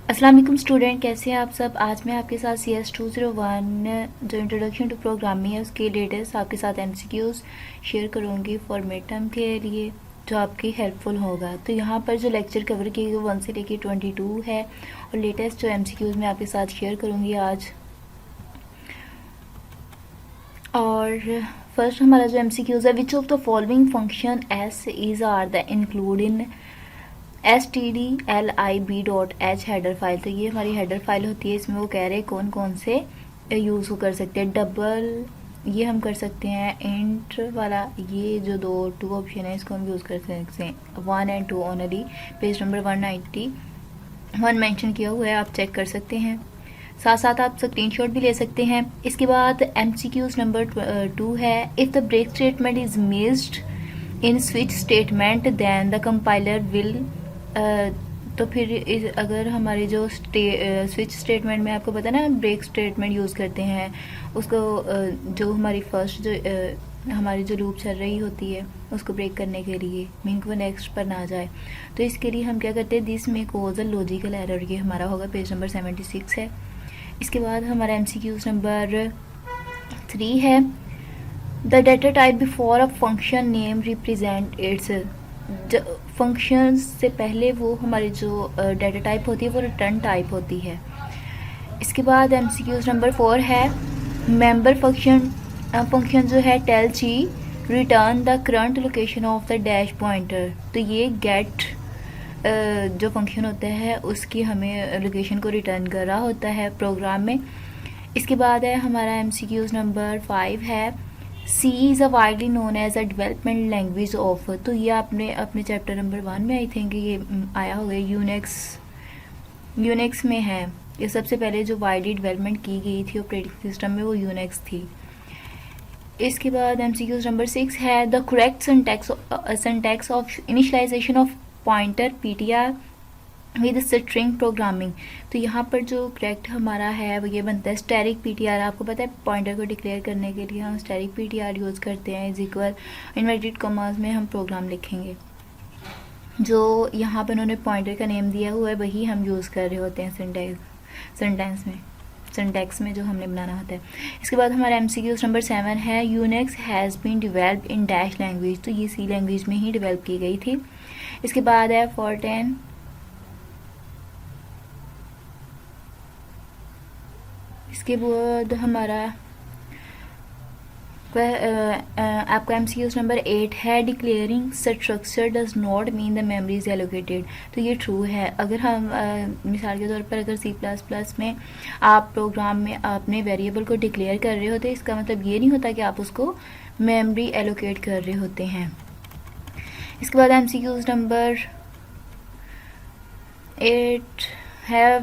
अस्सलाम वालेकुम स्टूडेंट, कैसे हैं आप सब। आज मैं आपके साथ CS201 जो इंट्रोडक्शन टू प्रोग्रामिंग है उसके लेटेस्ट आपके साथ MCQs शेयर करूंगी फॉर मिड टर्म के लिए, जो आपकी हेल्पफुल होगा। तो यहाँ पर जो लेक्चर कवर किए गए 1 से लेके 22 है और लेटेस्ट जो MCQs मैं आपके साथ शेयर करूँगी आज। और फर्स्ट हमारा जो MCQs है, which of the following functions is are the include in stdlib.h header file. तो ये हमारी हेडर फाइल होती है, इसमें वो कह रहे हैं कौन कौन से यूज़ कर सकते हैं। डबल ये हम कर सकते हैं, इंट वाला ये जो टू ऑप्शन है इसको हम यूज़ कर सकते हैं 1 and 2 only. Page number 191 mention किया हुआ है, आप चेक कर सकते हैं। साथ साथ आप स्क्रीनशॉट भी ले सकते हैं। इसके बाद MCQs नंबर 2 है, if the break statement is missed in switch statement then the compiler will. तो फिर अगर हमारे जो स्विच स्टेटमेंट में आपको पता है ना ब्रेक स्टेटमेंट यूज़ करते हैं उसको, जो हमारी फर्स्ट जो हमारी जो लूप चल रही होती है उसको ब्रेक करने के लिए मीन को नेक्स्ट पर ना जाए, तो इसके लिए हम क्या करते हैं, दिस में कोज अ लॉजिकल एरर। ये हमारा होगा पेज नंबर 76 है। इसके बाद हमारा MCQs नंबर 3 है, the data type before a function name represent it's. Function से पहले वो हमारी जो डाटा टाइप होती है वो रिटर्न टाइप होती है। इसके बाद MCQs नंबर 4 है, मेंबर फंक्शन जो है tell G return the current location of the dash pointer. तो ये गेट जो फंक्शन होता है उसकी हमें लोकेशन को रिटर्न कर रहा होता है प्रोग्राम में। इसके बाद है हमारा MCQs नंबर 5 है, C is a widely known as a development language of. तो ये आपने अपने चैप्टर नंबर 1 में आई थिंक ये आया होगा, यूनिक्स में है। ये सबसे पहले जो वाइडली डेवलपमेंट की गई थी ऑपरेटिंग सिस्टम में वो यूनिक्स थी। इसके बाद MCQs नंबर 6 है, the correct syntax of initialization of pointer PTR with string programming. तो यहाँ पर जो करेक्ट हमारा है वो ये बनता है स्टैटिक PTR। आपको पता है पॉइंटर को डिक्लेयर करने के लिए हम स्टैटिक PTR यूज़ करते हैं, इज इक्वल इन्वर्टेड कॉमास में हम प्रोग्राम लिखेंगे। जो यहाँ पर उन्होंने पॉइंटर का नेम दिया हुआ है वही हम यूज़ कर रहे होते हैं सिंटैक्स में जो हमने बनाना होता है। इसके बाद हमारा MCQs नंबर 7 है, Unix has been develop in dash language. तो ये C लैंग्वेज में ही डिवेल्प की गई थी। इसके बाद है Fortran। इसके बाद हमारा आपका MCQs नंबर 8 है, declaring structure does not mean the memory is allocated. तो ये ट्रू है। अगर हम मिसाल के तौर पर अगर C++ में आप प्रोग्राम में अपने वेरिएबल को डिक्लेयर कर रहे होते, इसका मतलब ये नहीं होता कि आप उसको मेमोरी एलोकेट कर रहे होते हैं। इसके बाद MCQs नंबर 8 है,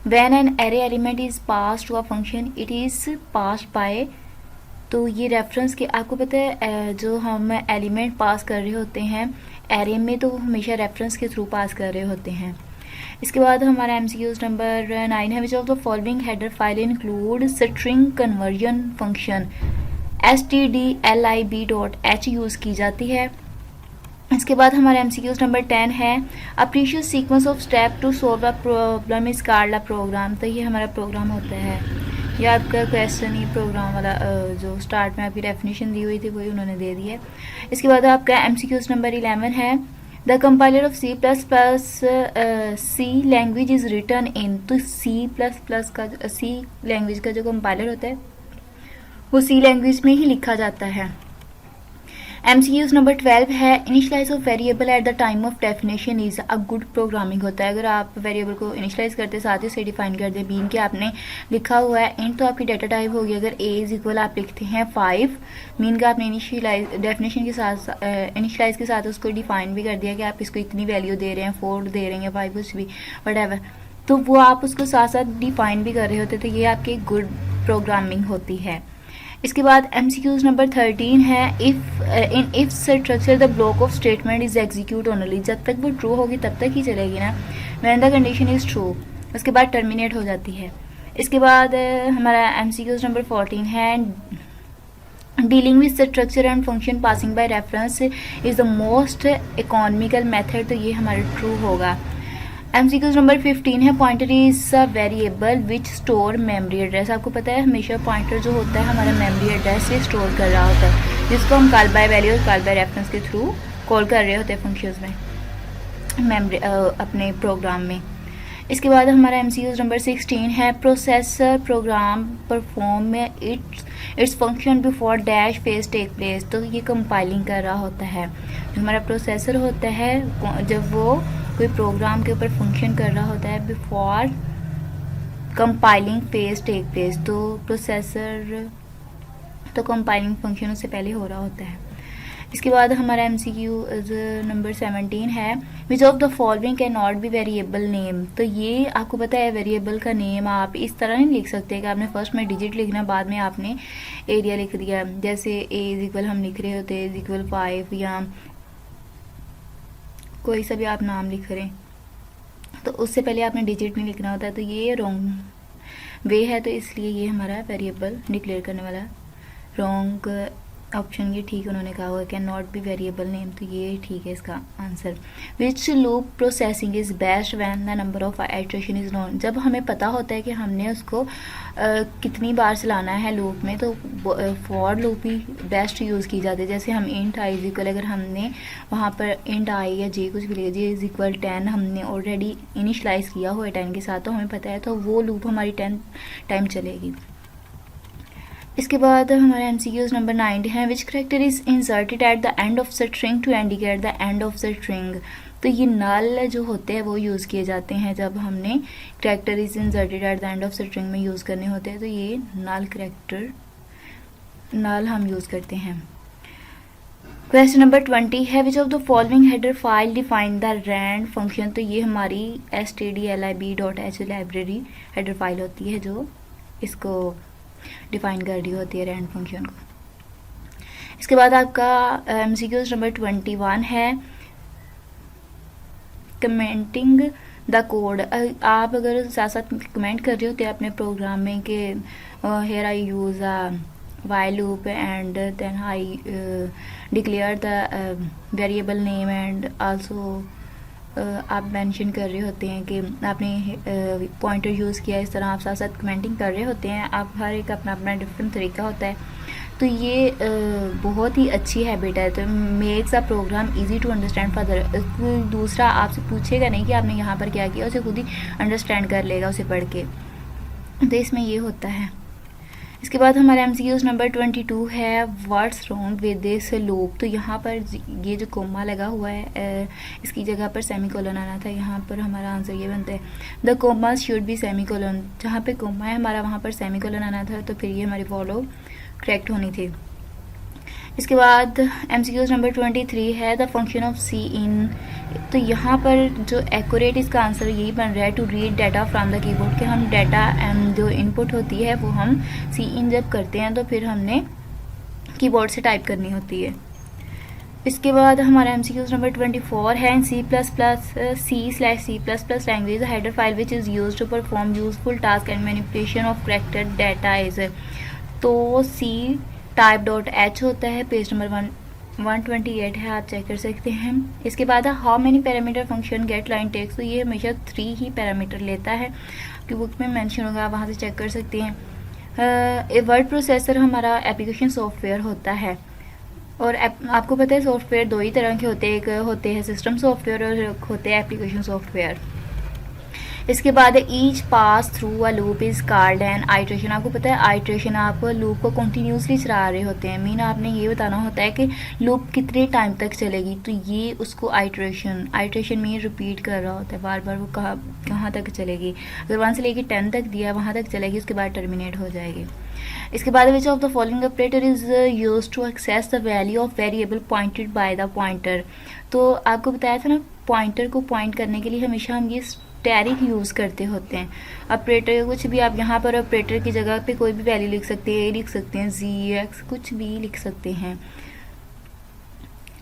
when an array element is passed to a function it is passed by। तो ये रेफरेंस के आपको पता है जो हम एलिमेंट पास कर रहे होते हैं एरे में तो हमेशा रेफरेंस के थ्रू पास कर रहे होते हैं। इसके बाद हमारा MCQs नंबर 9 है, which of the following header file include string conversion function stdlib.h use की जाती है। इसके बाद हमारा MCQs नंबर 10 है, a precious sequence of step to solve a problem is called a program. तो ये हमारा प्रोग्राम होता है। ये आपका क्वेश्चन ही प्रोग्राम वाला जो स्टार्ट में आपकी डेफिनेशन दी हुई थी वही उन्होंने दे दी है। इसके बाद आपका MCQs नंबर 11 है, the compiler of C language is written in. तो C लैंग्वेज का जो कंपाइलर होता है वो C लैंग्वेज में ही लिखा जाता है। MCQs नंबर 12 है, initialize of variable at the time of definition is a good programming होता है। अगर आप वेरिएबल को इनिशलाइज करते साथ ही से डिफाइन कर दें, बीन के आपने लिखा हुआ है इंट, तो आपकी डाटा टाइप होगी अगर a इज इक्वल आप लिखते हैं 5, मीन का आपने इनिशियलाइज डेफिनेशन के साथ इनिशलाइज के साथ उसको डिफाइन भी कर दिया कि आप इसको इतनी वैल्यू दे रहे हैं, 4 दे रहे हैं, 5 कुछ भी वट, तो वो आप उसको साथ साथ डिफाइन भी कर रहे होते, तो ये आपकी गुड प्रोग्रामिंग होती है। इसके बाद MCQs नंबर 13 है, if structure the block of statement is execute only. जब तक वो ट्रू होगी तब तक ही चलेगी ना, when the condition is true, उसके बाद टर्मिनेट हो जाती है। इसके बाद हमारा MCQs नंबर 14 है, dealing with structure and function passing by reference is the most economical method. तो ये हमारा ट्रू होगा। MCQs नंबर 15 है pointer is a variable which store memory address. आपको पता है हमेशा पॉइंटर जो होता है हमारा मेमोरी एड्रेस से स्टोर कर रहा होता है, जिसको हम कॉल बाय वैल्यू और कॉल बाय रेफरेंस के थ्रू कॉल कर रहे होते हैं फंक्शंस में मेमोरी अपने प्रोग्राम में। इसके बाद हमारा MCQs नंबर 16 है processor program perform its function before dash phase take place. तो ये कंपाइलिंग कर रहा होता है, जो हमारा प्रोसेसर होता है जब वो कोई प्रोग्राम के ऊपर फंक्शन कर रहा होता है before compiling phase take place, तो प्रोसेसर तो कंपाइलिंग फंक्शन उससे पहले हो रहा होता है। इसके बाद हमारा MCQ नंबर 17 है which of the following can not be variable name. तो ये आपको पता है वेरिएबल का नेम आप इस तरह नहीं लिख सकते कि आपने फर्स्ट में डिजिट लिखना बाद में आपने एरिया लिख दिया, जैसे ए इज इक्वल हम लिख रहे होते इज इक्वल 5 या कोई सा भी आप नाम लिख रहे हैं, तो उससे पहले आपने डिजिट नहीं लिखना होता है, तो ये रॉन्ग वे है, तो इसलिए ये हमारा वेरिएबल डिक्लेयर करने वाला रॉन्ग ऑप्शन ये ठीक उन्होंने कहा हुआ है can not be variable name, तो ये ठीक है इसका answer. Which loop processing is best when the number of iteration is known. जब हमें पता होता है कि हमने उसको कितनी बार चलाना है लूप में, तो for loop he best use की जाती है। जैसे हम इंट आई इज इक्वल, अगर हमने वहाँ पर इंट आई या जे कुछ भी लिखा, जे इज इक्वल 10 हमने ऑलरेडी इनिशलाइज किया हुआ है 10 के साथ, तो हमें पता है तो वो लूप हमारी 10 टाइम चलेगी। इसके बाद हमारे MCQs नंबर 9 है which character is inserted at the end of the string to indicate the end of the string. तो ये नल जो होते हैं वो यूज़ किए जाते हैं जब हमने character is inserted at the end of the string में यूज़ करने होते हैं, तो ये नल करेक्टर नल हम यूज़ करते हैं। क्वेश्चन नंबर 20 है which of the following header file define the rand function. तो ये हमारी stdlib.h लाइब्रेरी हेडर फाइल होती है जो इसको डिफाइन कर रही होती है रैंड फंक्शन को। इसके बाद आपका MCQs नंबर 21 है कमेंटिंग द कोड। आप अगर साथ साथ कमेंट कर रहे होते हैं अपने प्रोग्राम में कि here I use a while loop and then I declare the variable name and also आप मेंशन कर रहे होते हैं कि आपने पॉइंटर यूज़ किया, इस तरह आप साथ साथ कमेंटिंग कर रहे होते हैं। आप हर एक अपना अपना डिफरेंट तरीका होता है, तो ये बहुत ही अच्छी हैबिट है। तो makes a program easy to understand further. दूसरा आपसे पूछेगा नहीं कि आपने यहाँ पर क्या किया, उसे खुद ही अंडरस्टैंड कर लेगा उसे पढ़ के, तो इसमें ये होता है। इसके बाद हमारा MCQs नंबर 22 है what's wrong with this loop. तो यहाँ पर ये जो कोमा लगा हुआ है इसकी जगह पर सेमीकोलन आना था, यहाँ पर हमारा आंसर ये बनता है the comma should be semicolon. जहाँ पे कोमा है हमारा वहाँ पर सेमीकोलन आना था, तो फिर ये हमारी फॉलो करेक्ट होनी थी। इसके बाद MCQs नंबर 23 है द फंक्शन ऑफ सी इन। तो यहाँ पर जो एक्यूरेट इसका आंसर यही बन रहा है to read data from the keyboard, कि हम डाटा जो इनपुट होती है वो हम सी इन जब करते हैं तो फिर हमने कीबोर्ड से टाइप करनी होती है। इसके बाद हमारा MCQs नंबर 24 है in C++C/C++ language header file which is use to perform useful task and manipulation of character data is. तो C type.h होता है, पेज नंबर 128 है, आप चेक कर सकते हैं। इसके बाद how many parameter function get line takes. तो ये हमेशा 3 ही पैरामीटर लेता है, कि बुक में मेंशन होगा, आप वहाँ से चेक कर सकते हैं। वर्ड प्रोसेसर हमारा एप्लीकेशन सॉफ्टवेयर होता है, और आपको पता है सॉफ्टवेयर 2 ही तरह के होते हैं, एक होते हैं सिस्टम सॉफ्टवेयर और एक होते हैं एप्लीकेशन सॉफ्टवेयर। इसके बाद each pass through a loop is called an iteration. आपको पता है आइट्रेशन, आप लूप को कंटिन्यूसली चला रहे होते हैं, मीन आपने ये बताना होता है कि लूप कितने टाइम तक चलेगी, तो ये उसको आइट्रेशन मीन रिपीट कर रहा होता है, बार बार वो कहाँ तक चलेगी। अगर 1 से लेकर 10 तक दिया वहाँ तक चलेगी, उसके बाद टर्मिनेट हो जाएगी। इसके बाद which of the following operator is use to access the value of variable pointed by the pointer. तो आपको बताया था ना, पॉइंटर को पॉइंट करने के लिए हमेशा हम ये स्टैरिक यूज़ करते होते हैं। ऑपरेटर कुछ भी आप यहाँ पर ऑपरेटर की जगह पे कोई भी वैल्यू लिख सकते हैं, लिख सकते हैं, ZX कुछ भी लिख सकते हैं,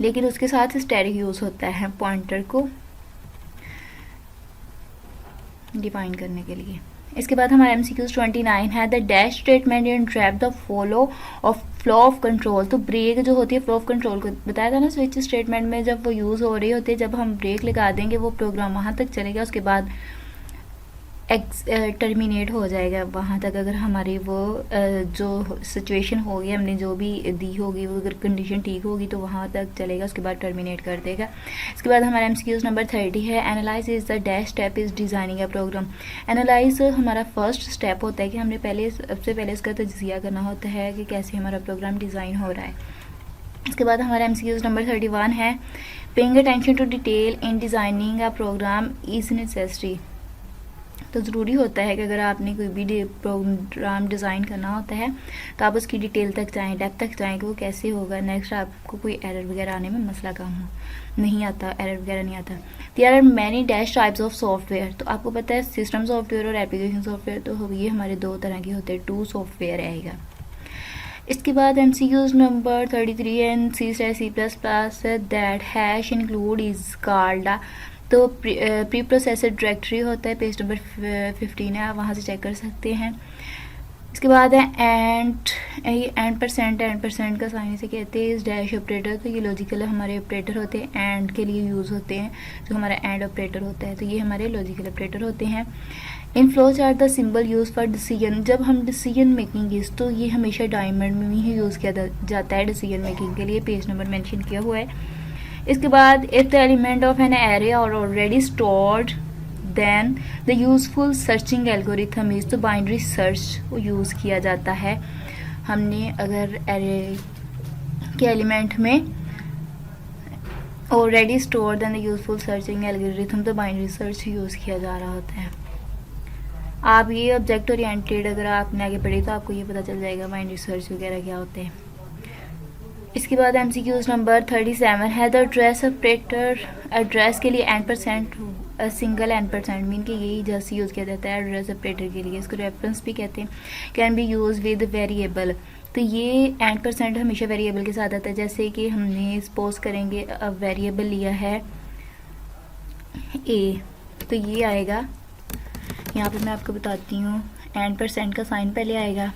लेकिन उसके साथ स्टैरिक यूज़ होता है पॉइंटर को डिफाइन करने के लिए। इसके बाद हमारा MCQs 29 है the dash statement in trap the follow of flow of control, तो ब्रेक जो होती है फ्लो ऑफ कंट्रोल को बताया था ना स्विच स्टेटमेंट में, जब वो यूज़ हो रही होती है, जब हम ब्रेक लगा देंगे वो प्रोग्राम वहाँ तक चलेगा, उसके बाद टर्मिनेट हो जाएगा वहाँ तक। अगर हमारी वो जो सिचुएशन होगी, हमने जो भी दी होगी, वो अगर कंडीशन ठीक होगी तो वहाँ तक चलेगा, उसके बाद टर्मिनेट कर देगा। इसके बाद हमारा MCQs नंबर 30 है, analyse is the dash step is designing a program. Analyse हमारा फर्स्ट स्टेप होता है कि हमने सबसे पहले इसका तजिया करना होता है कि कैसे हमारा प्रोग्राम डिज़ाइन हो रहा है। इसके बाद हमारा MCQs नंबर 31 है, paying attention to detail in designing a program is necessary. तो ज़रूरी होता है कि अगर आपने कोई भी प्रोग्राम डिज़ाइन करना होता है तो आप उसकी डिटेल तक जाएँ, डेप्थ तक जाएँ कि वो कैसे होगा, नेक्स्ट आपको कोई एरर वगैरह आने में मसला कम हो, नहीं आता, एरर वगैरह नहीं आता। There are many dash types of software, तो आपको पता है सिस्टम सॉफ्टवेयर और एप्लीकेशन सॉफ्टवेयर, तो ये हमारे दो तरह के होते हैं, 2 सॉफ्टवेयर आएगा। इसके बाद MCQs number 33 and C++ that hash include is called, तो प्री प्रोसेसर डायरेक्टरी होता है, पेज नंबर 15 है, आप वहाँ से चेक कर सकते हैं। इसके बाद है एंड परसेंट का साइन से कहते हैं इस डैश ऑपरेटर, तो ये लॉजिकल हमारे ऑपरेटर होते हैं, एंड के लिए यूज़ होते हैं, जो हमारा एंड ऑपरेटर होता है, तो ये हमारे लॉजिकल ऑपरेटर होते हैं। In flow chart the symbol use for decision, जब हम डिसीजन मेकिंग इस, तो ये हमेशा डायमंड में ही यूज़ किया जाता है डिसीजन मेकिंग के लिए, पेज नंबर मेंशन किया हुआ है। इसके बाद if the element of an array are already stored then the useful searching algorithm is, तो बाइनरी सर्च को यूज़ किया जाता है। हमने अगर एरे के एलिमेंट में already store then the useful searching algorithm, तो बाइनरी सर्च यूज़ किया जा रहा होता है। आप ये ऑब्जेक्ट ओरिएंटेड अगर आपने आगे पढ़ी तो आपको ये पता चल जाएगा बाइनरी सर्च वगैरह क्या होते हैं। इसके बाद MCQs नंबर 37 है, द एड्रेस ऑपरेटर, एड्रेस के लिए %, सिंगल %, मीन कि यही जैसे यूज़ किया जाता है एड्रेस ऑपरेटर के लिए, इसको रेफरेंस भी कहते हैं। Can be use with variable, तो ये %, हमेशा वेरिएबल के साथ आता है, जैसे कि हमने सपोज करेंगे वेरिएबल लिया है A, तो ये आएगा, यहाँ पे मैं आपको बताती हूँ, %, का साइन पहले आएगा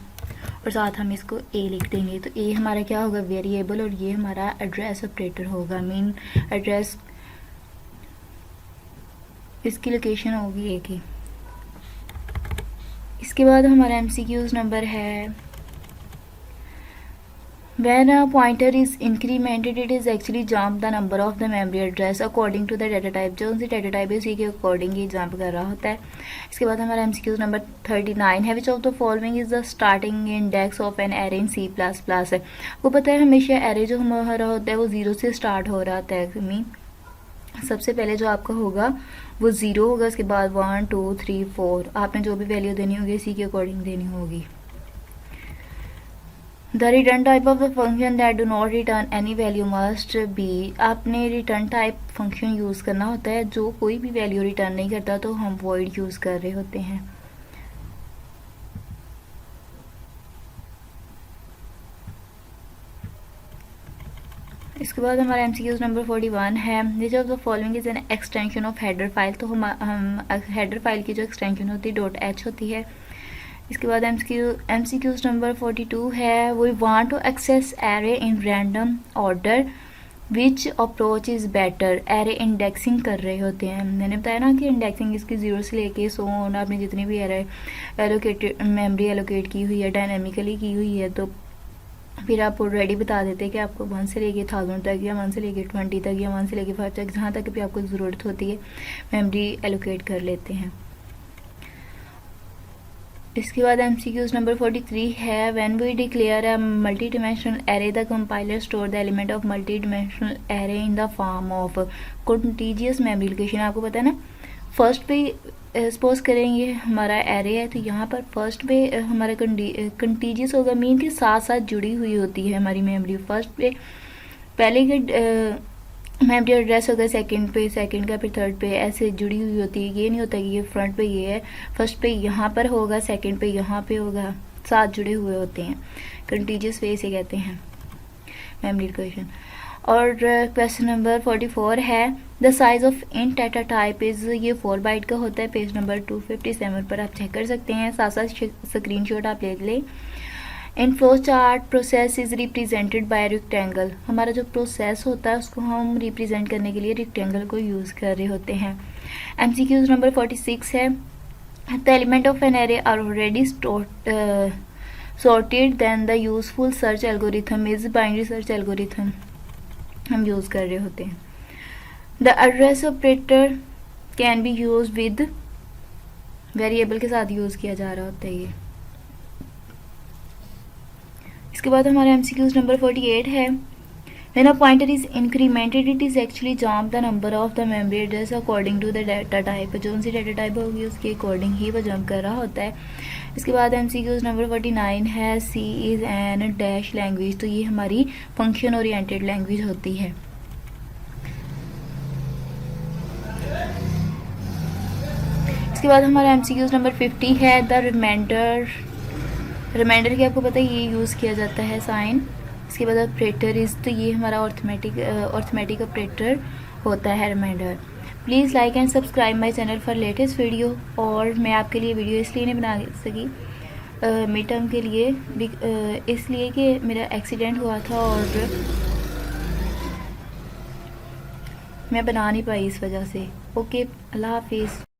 और साथ हम इसको A लिख देंगे, तो A हमारा क्या होगा वेरिएबल, और ये हमारा एड्रेस ऑपरेटर होगा, मीन एड्रेस इसकी लोकेशन होगी A की। इसके बाद हमारा MCQs नंबर है, when a pointer is incremented it is actually jump the number of the memory address according to the data type, जो उनकी data type है उसी के अकॉर्डिंग ही जंप कर रहा होता है। इसके बाद हमारा MCQs नंबर 39 है, which of the following is the starting index of an array in C++ है। वो पता है हमेशा array जो हमारा होता है वो 0 से स्टार्ट हो रहा होता है, मीन सबसे पहले जो आपका होगा वो 0 होगा, उसके बाद 1 2 3 4, आपने जो भी वैल्यू देनी होगी इसी के अकॉर्डिंग देनी होगी। The return type of the function that do not return any value must be, आपने रिटर्न टाइप फंक्शन यूज़ करना होता है जो कोई भी वैल्यू रिटर्न नहीं करता, तो हम void यूज़ कर रहे होते हैं। इसके बाद हमारा MCQs नंबर 41 है, which of the following is an extension of header file, तो हम हेडर फाइल की जो एक्सटेंशन होती है .h होती है। इसके बाद MCQs नंबर 42 है, we want to access array in random order which approach is better, array indexing कर रहे होते हैं। मैंने बताया ना कि इंडेक्सिंग इसकी 0 से लेके 100 आपने जितनी भी एरे एलोकेटेड मेमोरी एलोकेट की हुई है, डायनामिकली की हुई है, तो फिर आप ऑलरेडी बता देते हैं कि आपको 1 से लेके 1000 तक, या 1 से लेके 20 तक, या 1 से लेके 5 तक, जहाँ तक भी आपको ज़रूरत होती है मेमोरी एलोकेट कर लेते हैं। इसके बाद MCQs नंबर 43 है, when we declare a multi dimensional array the compiler store the element of multi dimensional array in the form of contiguous memory location. आपको पता है ना, फर्स्ट पे सपोज करेंगे हमारा एरे है, तो यहाँ पर फर्स्ट पे हमारा कंटीजियस होगा, मीन के साथ साथ जुड़ी हुई होती है हमारी मेमोरी। फर्स्ट पे पहले के मेमोरी एड्रेस होगा, सेकंड का फिर थर्ड पे, ऐसे जुड़ी हुई होती है। ये नहीं होता कि ये फ्रंट पे ये है, फर्स्ट पे यहाँ पर होगा, सेकंड पे यहाँ पे होगा, साथ जुड़े हुए होते हैं, कंटीजियस वे से कहते हैं मेमोरी लोकेशन। और क्वेश्चन नंबर 44 है, the size of int data type is, ये 4 बाइट का होता है, पेज नंबर 257 पर आप चेक कर सकते हैं, साथ साथ स्क्रीनशॉट आप ले लें। In flow chart process is represented by rectangle. हमारा जो प्रोसेस होता है उसको हम रिप्रेजेंट करने के लिए रेक्टेंगल को यूज़ कर रहे होते हैं। MCQs नंबर 46 है, the element of an array are already sorted then the useful search algorithm is binary search algorithm हम यूज़ कर रहे होते हैं। The address operator can be used with variable के साथ यूज़ किया जा रहा होता है ये। इसके बाद हमारा MCQs नंबर 48 है, when a pointer is incremented it is actually jump the number of the memory address according to the data type। जो उनसी डाटा टाइप होगी उसके अकॉर्डिंग ही वो जंप कर रहा होता है। इसके बाद MCQs नंबर 49 है, C is an dash language. तो ये हमारी फंक्शन ओरिएंटेड लैंग्वेज होती है। इसके बाद हमारा MCQs नंबर 50 है, द रिमाइंडर की आपको पता है ये यूज़ किया जाता है साइन। इसके बाद ऑपरेटर इज़, तो ये हमारा अर्थमेटिक ऑपरेटर होता है remainder. Please like and subscribe my channel for latest video. और मैं आपके लिए वीडियो इसलिए नहीं बना सकी मिड टर्म के लिए, इसलिए कि मेरा एक्सीडेंट हुआ था और मैं बना नहीं पाई इस वजह से। ओके, अल्लाह हाफिज़।